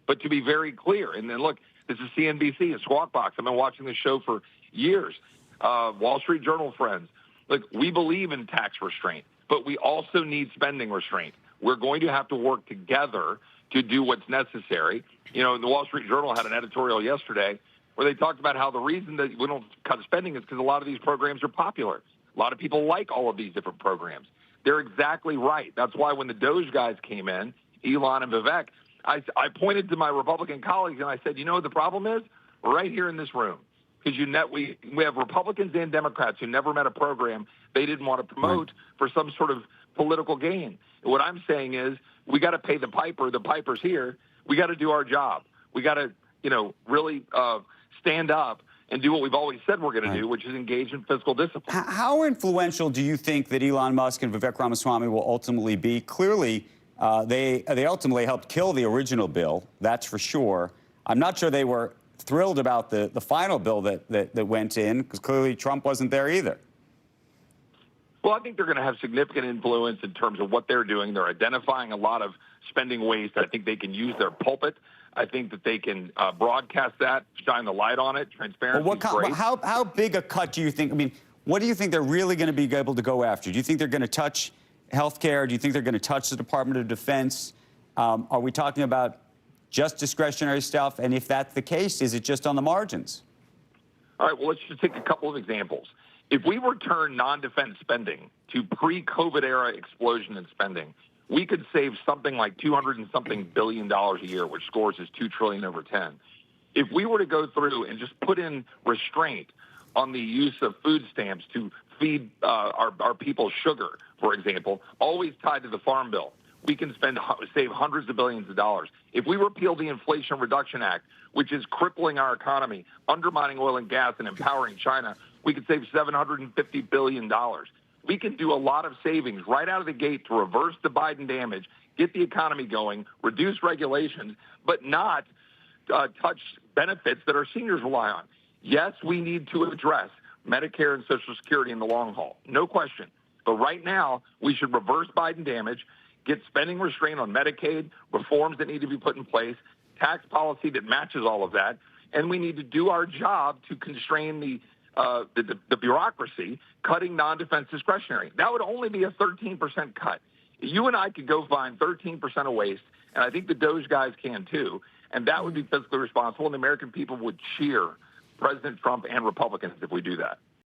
But to be very clear, and then look, this is CNBC, a Squawk Box. I've been watching this show for years. Wall Street Journal friends. Look, we believe in tax restraint, but we also need spending restraint. We're going to have to work together to do what's necessary. You know, the Wall Street Journal had an editorial yesterday where they talked about how the reason that we don't cut spending is because a lot of these programs are popular. A lot of people like all of these different programs. They're exactly right. That's why when the Doge guys came in, Elon and Vivek, I pointed to my Republican colleagues and I said, you know what the problem is? Right here in this room. Because we have Republicans and Democrats who never met a program they didn't want to promote for some sort of political gain. And what I'm saying is we got to pay the piper. The piper's here. We got to do our job. We got to, really stand up and do what we've always said we're going to do, which is engage in fiscal discipline. How influential do you think that Elon Musk and Vivek Ramaswamy will ultimately be? Clearly, they ultimately helped kill the original bill, that's for sure. I'm not sure they were thrilled about the final bill that went in, because clearly Trump wasn't there either. Well, I think they're going to have significant influence in terms of what they're doing. They're identifying a lot of spending waste. I think they can use their pulpit. I think that they can broadcast that, shine the light on it. Transparency is great. How big a cut do you think? I mean, what do you think they're really going to be able to go after? Do you think they're going to touch health care? Do you think they're going to touch the Department of Defense? Are we talking about just discretionary stuff? And if that's the case, is it just on the margins? All right, well, let's just take a couple of examples. If we return non-defense spending to pre-COVID era explosion in spending, we could save something like $200 and something billion a year, which scores as $2 trillion over 10. If we were to go through and just put in restraint on the use of food stamps to feed our people sugar, for example, always tied to the Farm Bill, we can save hundreds of billions of dollars. If we repeal the Inflation Reduction Act, which is crippling our economy, undermining oil and gas, and empowering China, we could save $750 billion. We can do a lot of savings right out of the gate to reverse the Biden damage, get the economy going, reduce regulations, but not touch benefits that our seniors rely on. Yes, we need to address Medicare and Social Security in the long haul, no question. But right now, we should reverse Biden damage, get spending restraint on Medicaid, reforms that need to be put in place, tax policy that matches all of that, and we need to do our job to constrain the bureaucracy, cutting non-defense discretionary. That would only be a 13% cut. You and I could go find 13% of waste, and I think the Doge guys can too, and that would be fiscally responsible, and the American people would cheer President Trump and Republicans if we do that.